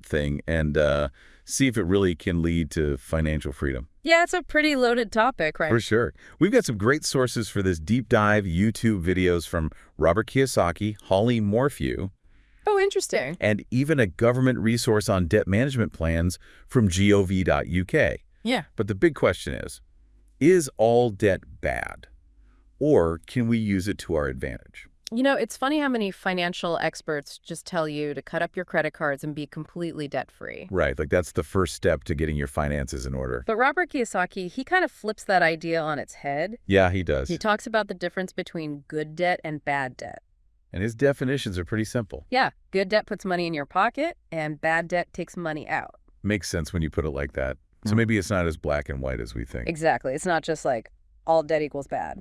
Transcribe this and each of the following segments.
thing and see if it really can lead to financial freedom. Yeah, it's a pretty loaded topic, right? For sure. We've got some great sources for this deep dive YouTube videos from Robert Kiyosaki, Holly Morphew, Oh, interesting. and even a government resource on debt management plans from gov.uk. Yeah. But the big question is all debt bad? Or can we use it to our advantage? You know, it's funny how many financial experts just tell you to cut up your credit cards and be completely debt-free. Right, like that's the first step to getting your finances in order. But Robert Kiyosaki, he kind of flips that idea on its head. Yeah, he does. He talks about the difference between good debt and bad debt. And his definitions are pretty simple. Yeah, good debt puts money in your pocket, and bad debt takes money out. Makes sense when you put it like that. So maybe it's not as black and white as we think. Exactly. It's not just like all debt equals bad.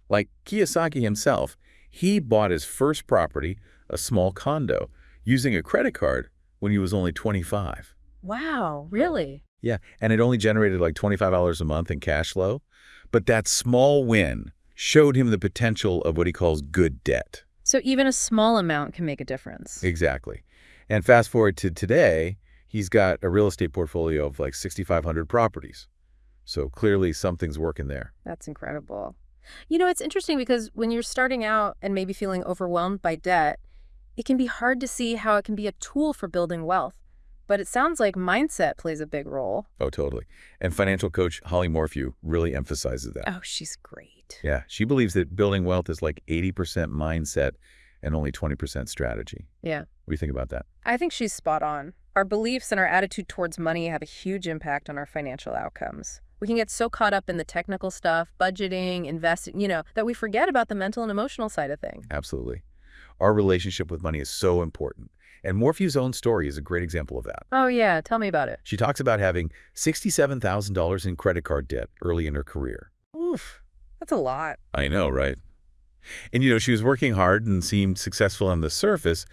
Like Kiyosaki himself, he bought his first property, a small condo, using a credit card when he was only 25. Wow, really? Yeah, and it only generated like $25 a month in cash flow. But that small win showed him the potential of what he calls good debt. So even a small amount can make a difference. Exactly. And fast forward to today, he's got a real estate portfolio of like 6,500 properties. So clearly something's working there. That's incredible. You know, it's interesting because when you're starting out and maybe feeling overwhelmed by debt, it can be hard to see how it can be a tool for building wealth. But it sounds like mindset plays a big role. Oh, totally. And financial coach Holly Morphew really emphasizes that. Oh, she's great. Yeah, she believes that building wealth is like 80% mindset and only 20% strategy. Yeah. What do you think about that? I think she's spot on. Our beliefs and our attitude towards money have a huge impact on our financial outcomes. We can get so caught up in the technical stuff, budgeting, investing, that we forget about the mental and emotional side of things. Absolutely. Our relationship with money is so important. And Morphew's own story is a great example of that. Oh, yeah. Tell me about it. She talks about having $67,000 in credit card debt early in her career. Oof. That's a lot. I know, right? And, she was working hard and seemed successful on the surface.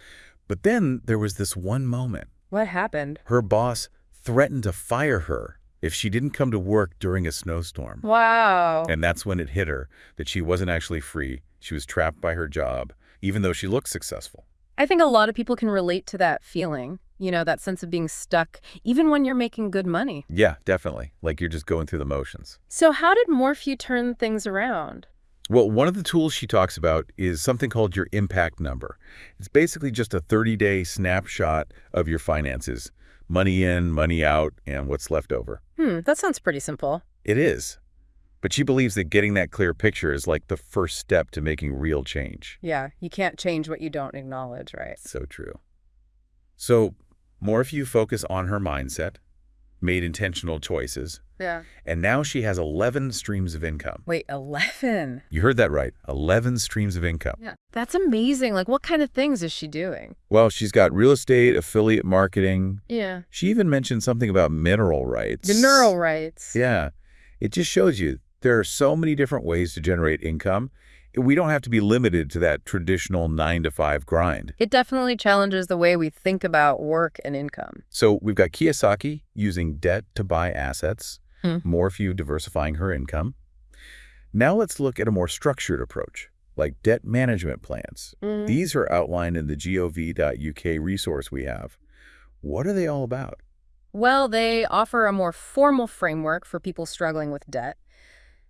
But then there was this one moment. What happened? Her boss threatened to fire her if she didn't come to work during a snowstorm. Wow. And that's when it hit her that she wasn't actually free. She was trapped by her job, even though she looked successful. I think a lot of people can relate to that feeling, that sense of being stuck, even when you're making good money. Yeah, definitely. Like you're just going through the motions. So how did Morphew turn things around? Well, one of the tools she talks about is something called your impact number. It's basically just a 30-day snapshot of your finances. Money in, money out, and what's left over. That sounds pretty simple. It is. But she believes that getting that clear picture is like the first step to making real change. Yeah, you can't change what you don't acknowledge, right? So true. So more if you focus on her mindset, made intentional choices, Yeah. and now she has 11 streams of income. Wait, 11? You heard that right, 11 streams of income. Yeah. That's amazing. Like, what kind of things is she doing? Well, she's got real estate, affiliate marketing. Yeah. She even mentioned something about mineral rights. Mineral rights. Yeah. It just shows you there are so many different ways to generate income. We don't have to be limited to that traditional 9-to-5 grind. It definitely challenges the way we think about work and income. So we've got Kiyosaki using debt to buy assets, Morphew diversifying her income. Now let's look at a more structured approach, like debt management plans. These are outlined in the gov.uk resource we have. What are they all about? Well, they offer a more formal framework for people struggling with debt.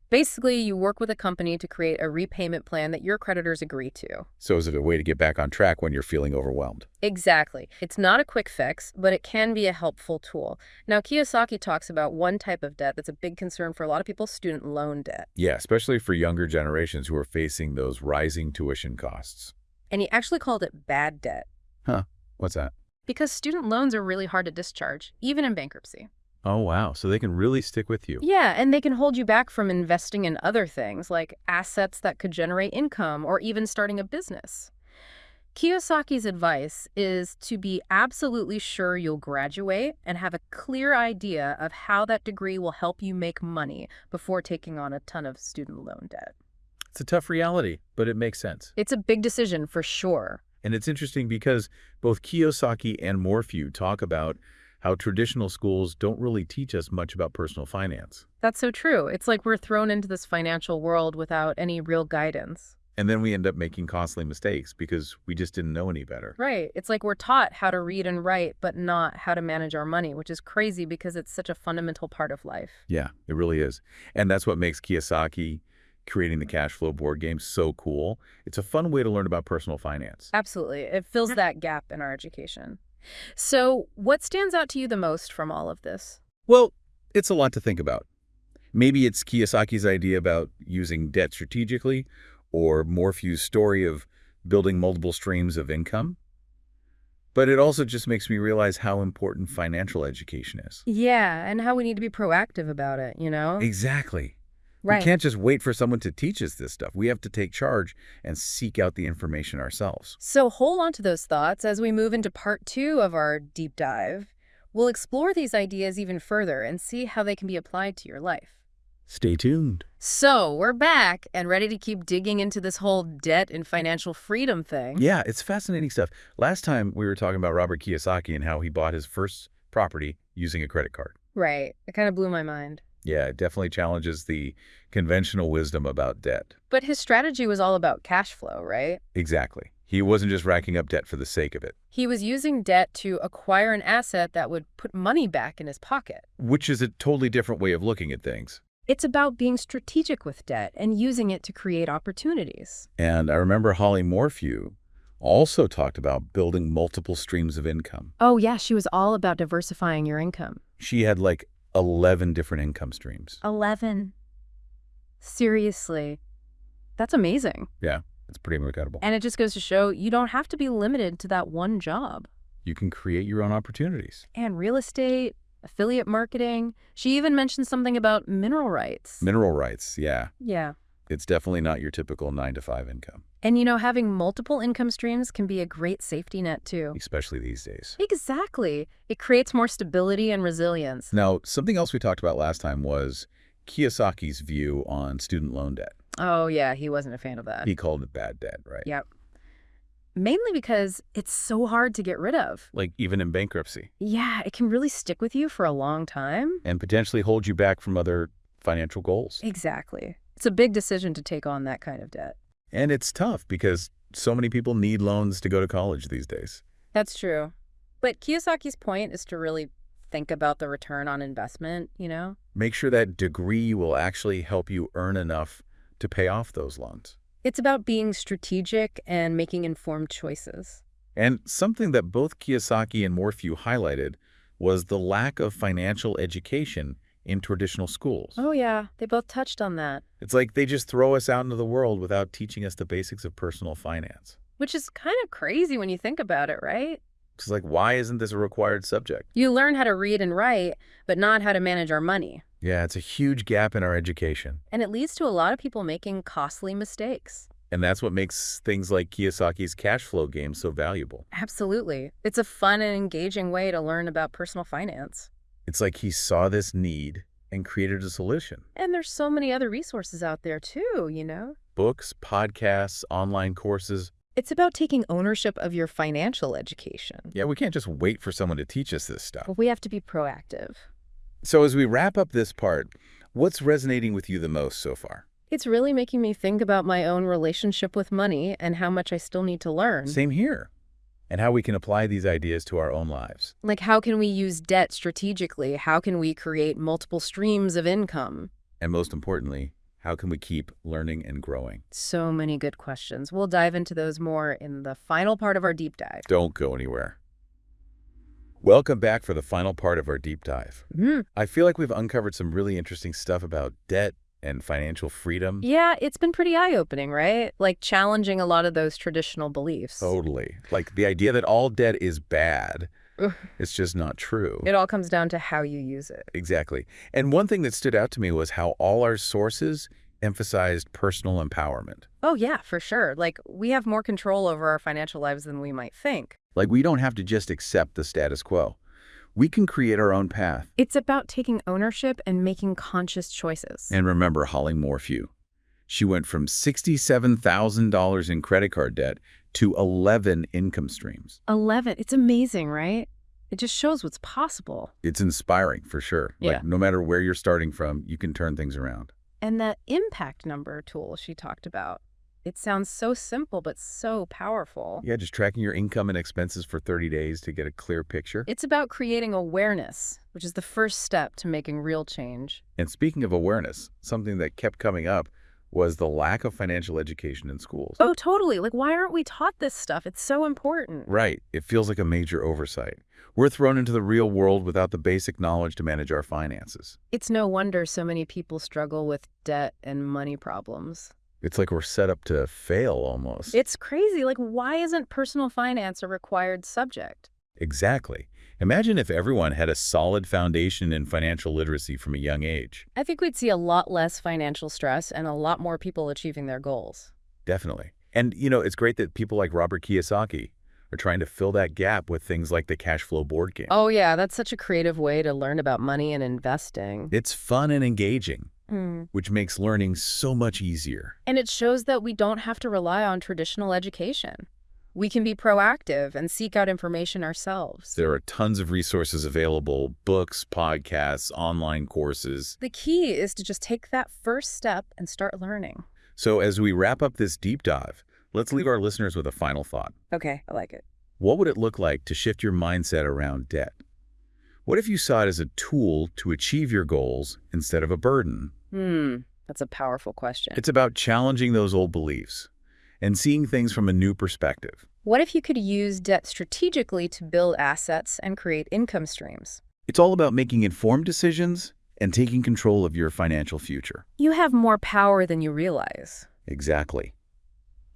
Basically, you work with a company to create a repayment plan that your creditors agree to. So is it a way to get back on track when you're feeling overwhelmed? Exactly. It's not a quick fix, but it can be a helpful tool. Now, Kiyosaki talks about one type of debt that's a big concern for a lot of people, student loan debt. Yeah, especially for younger generations who are facing those rising tuition costs. And he actually called it bad debt. Huh, what's that? Because student loans are really hard to discharge, even in bankruptcy. Oh, wow. So they can really stick with you. Yeah, and they can hold you back from investing in other things, like assets that could generate income or even starting a business. Kiyosaki's advice is to be absolutely sure you'll graduate and have a clear idea of how that degree will help you make money before taking on a ton of student loan debt. It's a tough reality, but it makes sense. It's a big decision for sure. And it's interesting because both Kiyosaki and Morphew talk about how traditional schools don't really teach us much about personal finance. That's so true. It's like we're thrown into this financial world without any real guidance. And then we end up making costly mistakes because we just didn't know any better. Right. It's like we're taught how to read and write, but not how to manage our money, which is crazy because it's such a fundamental part of life. Yeah, it really is. And that's what makes Kiyosaki creating the cash flow board game so cool. It's a fun way to learn about personal finance. Absolutely. It fills that gap in our education. So what stands out to you the most from all of this? Well, it's a lot to think about. Maybe it's Kiyosaki's idea about using debt strategically, or Morphew's story of building multiple streams of income. But it also just makes me realize how important financial education is. Yeah, and how we need to be proactive about it, you know? Exactly. Right. We can't just wait for someone to teach us this stuff. We have to take charge and seek out the information ourselves. So hold on to those thoughts as we move into part 2 of our deep dive. We'll explore these ideas even further and see how they can be applied to your life. Stay tuned. So we're back and ready to keep digging into this whole debt and financial freedom thing. Yeah, it's fascinating stuff. Last time we were talking about Robert Kiyosaki and how he bought his first property using a credit card. Right. It kind of blew my mind. Yeah, it definitely challenges the conventional wisdom about debt. But his strategy was all about cash flow, right? Exactly. He wasn't just racking up debt for the sake of it. He was using debt to acquire an asset that would put money back in his pocket. Which is a totally different way of looking at things. It's about being strategic with debt and using it to create opportunities. And I remember Holly Morphew also talked about building multiple streams of income. Oh, yeah, she was all about diversifying your income. She had like 11 different income streams. 11. Seriously. That's amazing. Yeah, it's pretty incredible. And it just goes to show you don't have to be limited to that one job. You can create your own opportunities. And real estate, affiliate marketing. She even mentioned something about mineral rights. Mineral rights, yeah. Yeah. It's definitely not your typical 9-to-5 income. And you know, having multiple income streams can be a great safety net too. Especially these days. Exactly. It creates more stability and resilience. Now, something else we talked about last time was Kiyosaki's view on student loan debt. Oh, yeah, he wasn't a fan of that. He called it bad debt, right? Yep. Mainly because it's so hard to get rid of. Like even in bankruptcy. Yeah, it can really stick with you for a long time. And potentially hold you back from other financial goals. Exactly. It's a big decision to take on that kind of debt. And it's tough because so many people need loans to go to college these days. That's true. But Kiyosaki's point is to really think about the return on investment, you know? Make sure that degree will actually help you earn enough to pay off those loans. It's about being strategic and making informed choices. And something that both Kiyosaki and Morphew highlighted was the lack of financial education in traditional schools. Oh, yeah. They both touched on that. It's like they just throw us out into the world without teaching us the basics of personal finance. Which is kind of crazy when you think about it, right? It's like, why isn't this a required subject? You learn how to read and write, but not how to manage our money. Yeah, it's a huge gap in our education. And it leads to a lot of people making costly mistakes. And that's what makes things like Kiyosaki's cash flow game so valuable. Absolutely. It's a fun and engaging way to learn about personal finance. It's like he saw this need and created a solution. And there's so many other resources out there too, you know? Books, podcasts, online courses. It's about taking ownership of your financial education. Yeah, we can't just wait for someone to teach us this stuff. But we have to be proactive. So as we wrap up this part, what's resonating with you the most so far? It's really making me think about my own relationship with money and how much I still need to learn. Same here. And how we can apply these ideas to our own lives. Like, how can we use debt strategically? How can we create multiple streams of income? And most importantly, how can we keep learning and growing? So many good questions. We'll dive into those more in the final part of our deep dive. Don't go anywhere. Welcome back for the final part of our deep dive. I feel like we've uncovered some really interesting stuff about debt and financial freedom. Yeah, it's been pretty eye-opening, right? Like challenging a lot of those traditional beliefs. Totally. Like the idea that all debt is bad, it's just not true. It all comes down to how you use it. Exactly. And one thing that stood out to me was how all our sources emphasized personal empowerment. Oh, yeah, for sure. Like, we have more control over our financial lives than we might think. Like we don't have to just accept the status quo. We can create our own path. It's about taking ownership and making conscious choices. And remember Holly Morphew. She went from $67,000 in credit card debt to 11 income streams. 11. It's amazing, right? It just shows what's possible. It's inspiring for sure. Yeah. Like no matter where you're starting from, you can turn things around. And that impact number tool she talked about. It sounds so simple, but so powerful. Yeah, just tracking your income and expenses for 30 days to get a clear picture. It's about creating awareness, which is the first step to making real change. And speaking of awareness, something that kept coming up was the lack of financial education in schools. Oh, totally. Like, why aren't we taught this stuff? It's so important. Right. It feels like a major oversight. We're thrown into the real world without the basic knowledge to manage our finances. It's no wonder so many people struggle with debt and money problems. It's like we're set up to fail almost. It's crazy. Like, why isn't personal finance a required subject? Exactly. Imagine if everyone had a solid foundation in financial literacy from a young age. I think we'd see a lot less financial stress and a lot more people achieving their goals. Definitely. And, it's great that people like Robert Kiyosaki are trying to fill that gap with things like the cash flow board game. Oh, yeah, that's such a creative way to learn about money and investing. It's fun and engaging, which makes learning so much easier. And it shows that we don't have to rely on traditional education. We can be proactive and seek out information ourselves. There are tons of resources available, books, podcasts, online courses. The key is to just take that first step and start learning. So as we wrap up this deep dive, let's leave our listeners with a final thought. Okay, I like it. What would it look like to shift your mindset around debt? What if you saw it as a tool to achieve your goals instead of a burden? That's a powerful question. It's about challenging those old beliefs and seeing things from a new perspective. What if you could use debt strategically to build assets and create income streams? It's all about making informed decisions and taking control of your financial future. You have more power than you realize. Exactly.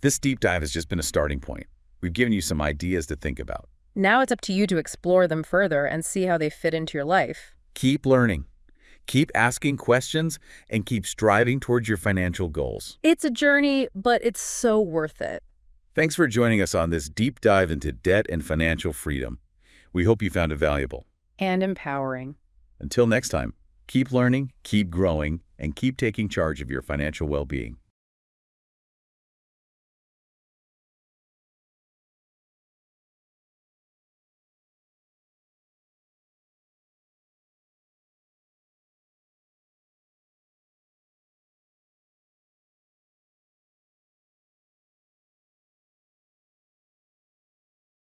This deep dive has just been a starting point. We've given you some ideas to think about. Now it's up to you to explore them further and see how they fit into your life. Keep learning. Keep asking questions and keep striving towards your financial goals. It's a journey, but it's so worth it. Thanks for joining us on this deep dive into debt and financial freedom. We hope you found it valuable. And empowering. Until next time, keep learning, keep growing, and keep taking charge of your financial well-being.